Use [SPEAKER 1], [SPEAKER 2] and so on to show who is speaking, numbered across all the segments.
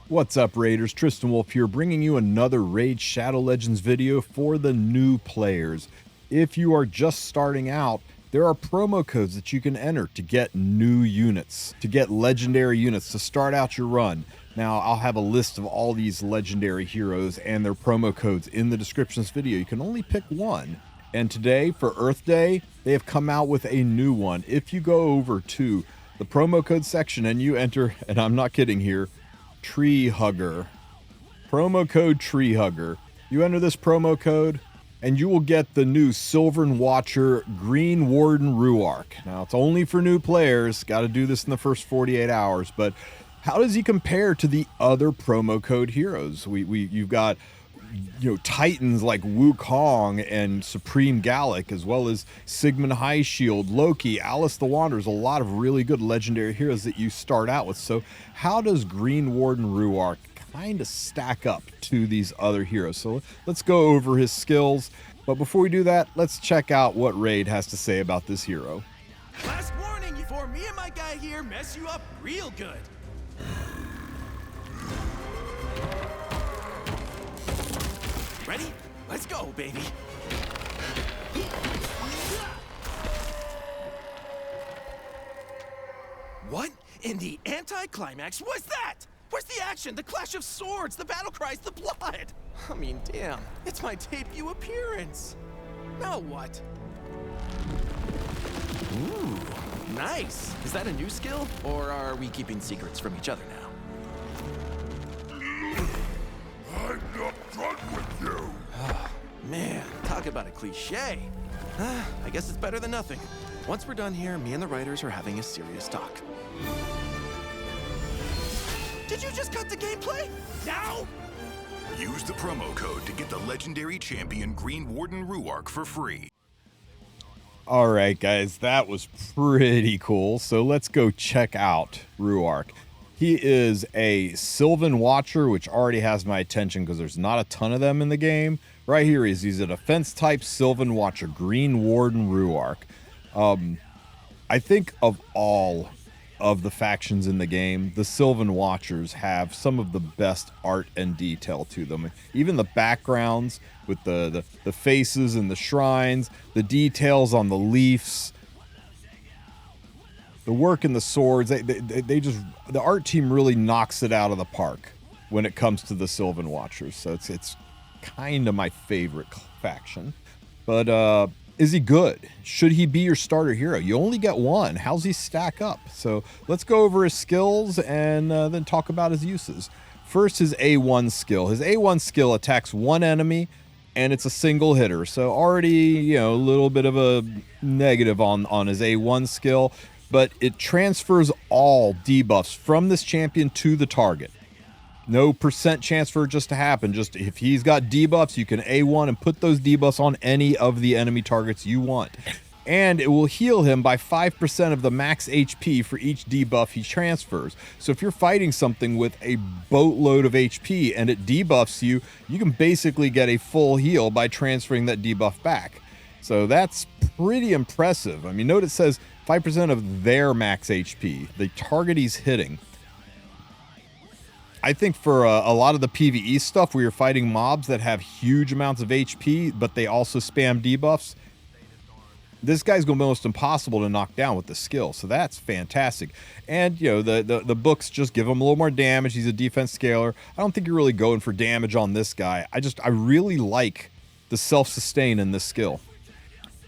[SPEAKER 1] What's up, Raiders? TristenWulf here, bringing you another Raid Shadow Legends video for the new players. If you are just starting out, there are promo codes that you can enter to get new units, to get legendary units to start out your run. Now, I'll have a list of all these legendary heroes and their promo codes in the description of this video. You can only pick one. And today, for Earth Day, they have come out with a new one. If you go over to the promo code section and you enter, and I'm not kidding here, TreeHugger, promo code TreeHugger. You enter this promo code and you will get the new Sylvan Watcher Greenwarden Ruarc. Now, it's only for new players. Got to do this in the first 48 hours. But how does he compare to the other promo code heroes? You've got, titans like Wukong and Supreme Galek, as well as Sigmund, Highshield, Loki, Alice the Wanderers, a lot of really good legendary heroes that you start out with. So how does Greenwarden Ruarc kind of stack up to these other heroes? So let's go over his skills. But before we do that, let's check out what Raid has to say about this hero.
[SPEAKER 2] Last warning before me and my guy here mess you up real good. Ready? Let's go, baby. What in the anticlimax was that? Where's the action, the clash of swords, the battle cries, the blood? I mean, damn, it's my debut appearance. Now what? Ooh, nice. Is that a new skill, or are we keeping secrets from each other now?
[SPEAKER 3] I'm not done with you!
[SPEAKER 2] Oh, man, talk about a cliche. I guess it's better than nothing. Once we're done here, me and the writers are having a serious talk. Did you just cut the gameplay? Now?
[SPEAKER 3] Use the promo code to get the legendary champion Greenwarden Ruarc for free.
[SPEAKER 1] All right, guys, that was pretty cool. So let's go check out Ruarc. He is a Sylvan Watcher, which already has my attention because there's not a ton of them in the game. Right here he's a defense-type Sylvan Watcher, Greenwarden Ruarc. I think of all of the factions in the game, the Sylvan Watchers have some of the best art and detail to them. Even the backgrounds with the faces and the shrines, the details on the leaves, the work in the swords, they just, the art team really knocks it out of the park when it comes to the Sylvan Watchers. So it's kind of my favorite faction. But is he good? Should he be your starter hero? You only get one. How's he stack up? So let's go over his skills and then talk about his uses. First, his A1 skill. His A1 skill attacks one enemy and it's a single hitter. So already, a little bit of a negative on his A1 skill. But it transfers all debuffs from this champion to the target. No percent chance for it just to happen. Just if he's got debuffs, you can A1 and put those debuffs on any of the enemy targets you want. And it will heal him by 5% of the max HP for each debuff he transfers. So if you're fighting something with a boatload of HP and it debuffs you, you can basically get a full heal by transferring that debuff back. So that's pretty impressive. I mean, note it says 5% of their max HP, the target he's hitting. I think for a lot of the PvE stuff where you're fighting mobs that have huge amounts of HP, but they also spam debuffs, this guy's going to be almost impossible to knock down with the skill. So that's fantastic. And, the books just give him a little more damage. He's a defense scaler. I don't think you're really going for damage on this guy. I really like the self-sustain in this skill.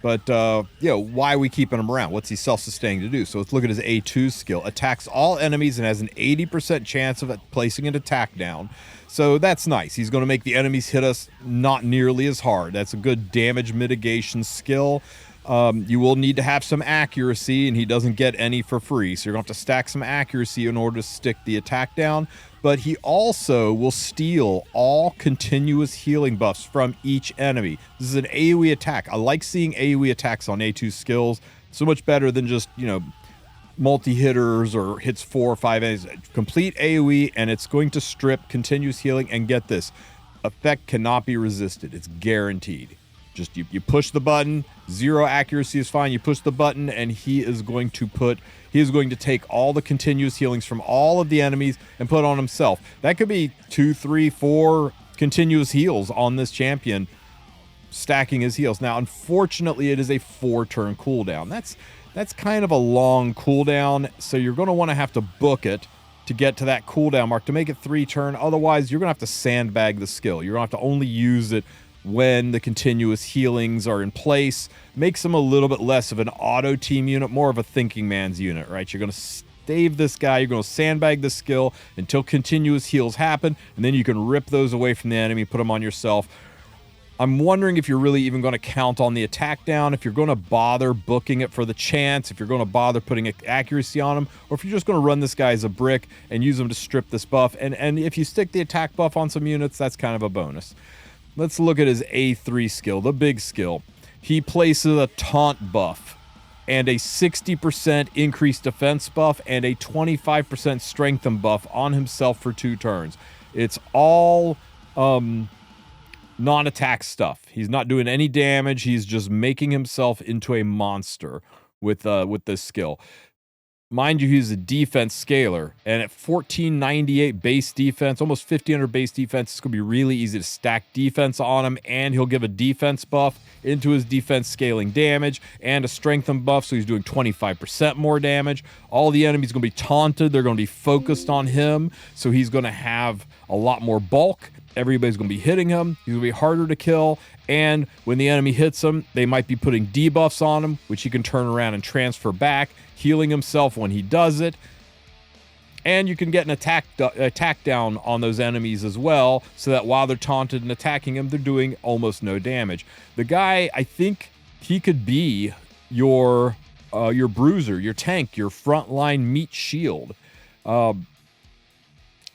[SPEAKER 1] But, why are we keeping him around? What's he self-sustaining to do? So let's look at his A2 skill. Attacks all enemies and has an 80% chance of placing an attack down. So that's nice. He's going to make the enemies hit us not nearly as hard. That's a good damage mitigation skill. You will need to have some accuracy, and he doesn't get any for free. So you're going to have to stack some accuracy in order to stick the attack down. But he also will steal all continuous healing buffs from each enemy. This is an AoE attack. I like seeing AoE attacks on A2 skills. So much better than just, multi-hitters or hits 4 or 5 enemies. Complete AoE, and it's going to strip continuous healing. And get this, effect cannot be resisted. It's guaranteed. Just you push the button, 0 accuracy is fine. You push the button, and he is going to take all the continuous healings from all of the enemies and put on himself. That could be 2, 3, 4 continuous heals on this champion, stacking his heals. Now, unfortunately, it is a 4-turn cooldown. That's kind of a long cooldown, so you're going to want to have to book it to get to that cooldown mark to make it 3-turn. Otherwise, you're going to have to sandbag the skill. You're going to have to only use it when the continuous healings are in place. Makes him a little bit less of an auto team unit, more of a thinking man's unit, right? You're going to stave this guy, you're going to sandbag the skill until continuous heals happen, and then you can rip those away from the enemy, put them on yourself. I'm wondering if you're really even going to count on the attack down, if you're going to bother booking it for the chance, if you're going to bother putting accuracy on him, or if you're just going to run this guy as a brick and use him to strip this buff. And if you stick the attack buff on some units, that's kind of a bonus. Let's look at his A3 skill, the big skill. He places a taunt buff and a 60% increased defense buff and a 25% strengthen buff on himself for 2 turns. It's all non-attack stuff. He's not doing any damage. He's just making himself into a monster with this skill. Mind you, he's a defense scaler, and at 1498 base defense, almost 1500 base defense, it's going to be really easy to stack defense on him, and he'll give a defense buff into his defense scaling damage and a strengthen buff, so he's doing 25% more damage. All the enemies are going to be taunted. They're going to be focused on him, so he's going to have a lot more bulk. Everybody's going to be hitting him. He's going to be harder to kill, and when the enemy hits him, they might be putting debuffs on him, which he can turn around and transfer back, healing himself when he does it. And you can get an attack down on those enemies as well, so that while they're taunted and attacking him, they're doing almost no damage. The guy, I think he could be your bruiser, your tank, your frontline meat shield.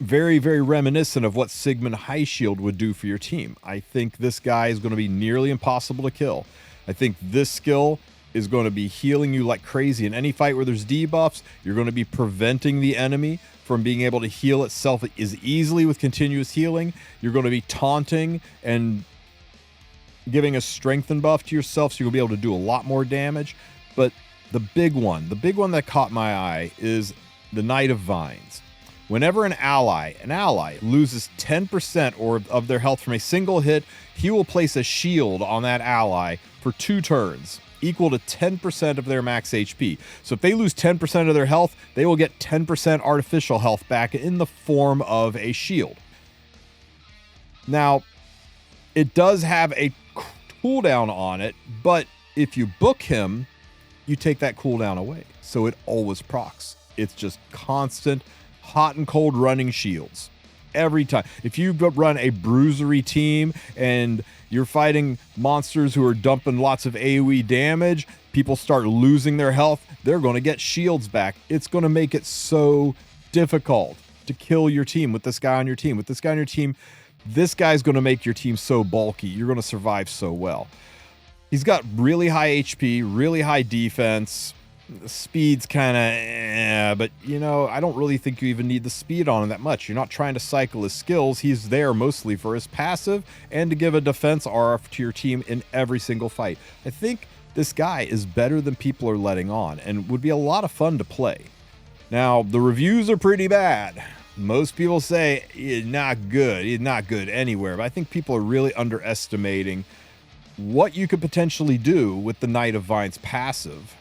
[SPEAKER 1] Very, very reminiscent of what Sigmund Highshield would do for your team. I think this guy is going to be nearly impossible to kill. I think this skill is going to be healing you like crazy. In any fight where there's debuffs, you're going to be preventing the enemy from being able to heal itself as easily with continuous healing. You're going to be taunting and giving a strengthen buff to yourself, so you'll be able to do a lot more damage. But the big one that caught my eye is the Knight of Vines. Whenever an ally loses 10% of their health from a single hit, he will place a shield on that ally for 2 turns, equal to 10% of their max HP. So if they lose 10% of their health, they will get 10% artificial health back in the form of a shield. Now, it does have a cooldown on it, but if you book him, you take that cooldown away. So it always procs. It's just constant hot and cold running shields every time. If you run a bruisery team and you're fighting monsters who are dumping lots of AoE damage, people start losing their health, they're going to get shields back. It's going to make it so difficult to kill your team with this guy on your team. With this guy on your team, this guy's going to make your team so bulky. You're going to survive so well. He's got really high HP, really high defense. Speed's kind of but you know, I don't really think you even need the speed on him that much. You're not trying to cycle his skills. He's there mostly for his passive and to give a defense RF to your team in every single fight. I think this guy is better than people are letting on and would be a lot of fun to play. Now, the reviews are pretty bad. Most people say he's not good. He's not good anywhere, but I think people are really underestimating what you could potentially do with the Knight of Vines passive,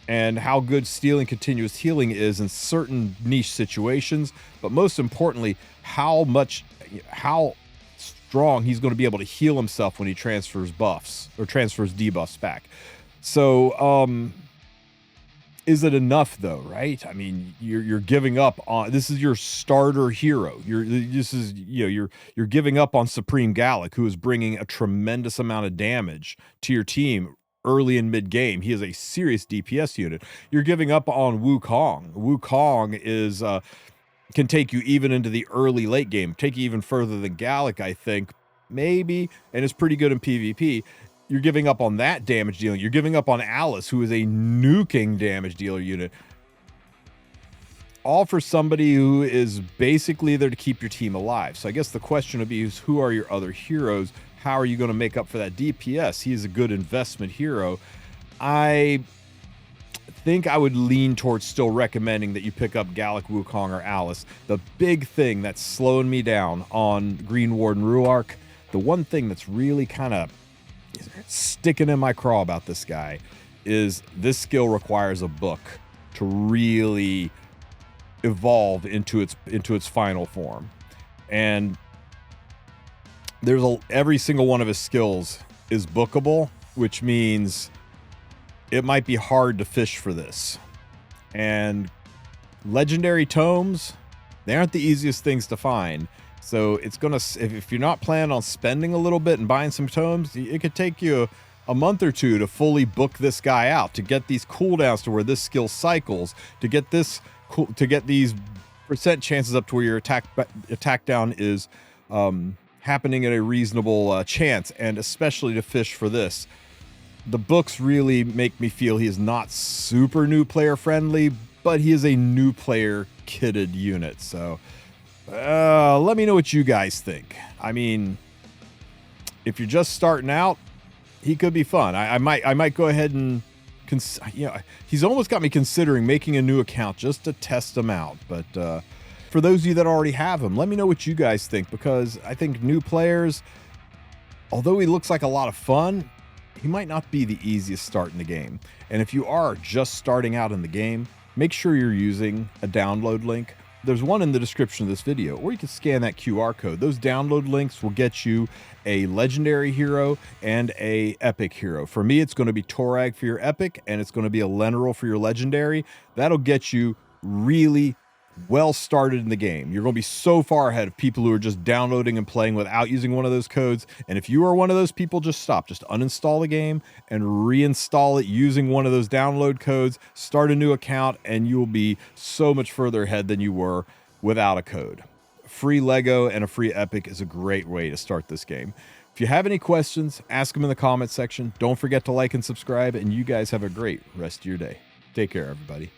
[SPEAKER 1] and how good stealing continuous healing is in certain niche situations, but most importantly, how strong he's going to be able to heal himself when he transfers buffs or transfers debuffs back. So, is it enough though, right? I mean, you're giving up on, this is your starter hero. You're giving up on Supreme Galek, who is bringing a tremendous amount of damage to your team early in mid-game. He is a serious DPS unit. You're giving up on Wukong. Wukong is can take you even into the early late game, take you even further than Galek, I think, maybe, and is pretty good in PvP. You're giving up on that damage dealing. You're giving up on Alice, who is a nuking damage dealer unit. All for somebody who is basically there to keep your team alive. So I guess the question would be is, who are your other heroes? how are you going to make up for that DPS? He is a good investment hero. I think I would lean towards still recommending that you pick up Galek, Wukong, or Alice. The big thing that's slowing me down on Greenwarden Ruarc, the one thing that's really kind of sticking in my craw about this guy is this skill requires a book to really evolve into its final form. And every single one of his skills is bookable, which means it might be hard to fish for this. And legendary tomes, they aren't the easiest things to find. So it's gonna, if you're not planning on spending a little bit and buying some tomes, it could take you a month or two to fully book this guy out, to get these cooldowns to where this skill cycles, to get these percent chances up to where your attack down is happening at a reasonable chance, and especially to fish for this. The books really make me feel he is not super new player friendly, but he is a new player kitted unit. So let me know what you guys think. I mean, if you're just starting out, he could be fun. I might go ahead and he's almost got me considering making a new account just to test him out. But for those of you that already have him, let me know what you guys think, because I think new players, although he looks like a lot of fun, he might not be the easiest start in the game. And if you are just starting out in the game, make sure you're using a download link. There's one in the description of this video, or you can scan that QR code. Those download links will get you a legendary hero and a epic hero. For me, it's going to be Torag for your epic, and it's going to be a Leneral for your legendary. That'll get you really well started in the game. You're going to be so far ahead of people who are just downloading and playing without using one of those codes. And if you are one of those people, just stop. Just uninstall the game and reinstall it using one of those download codes. Start a new account, and you will be so much further ahead than you were without a code. Free Lego and a free epic is a great way to start this game. If you have any questions, ask them in the comment section. Don't forget to like and subscribe, and you guys have a great rest of your day. Take care, everybody.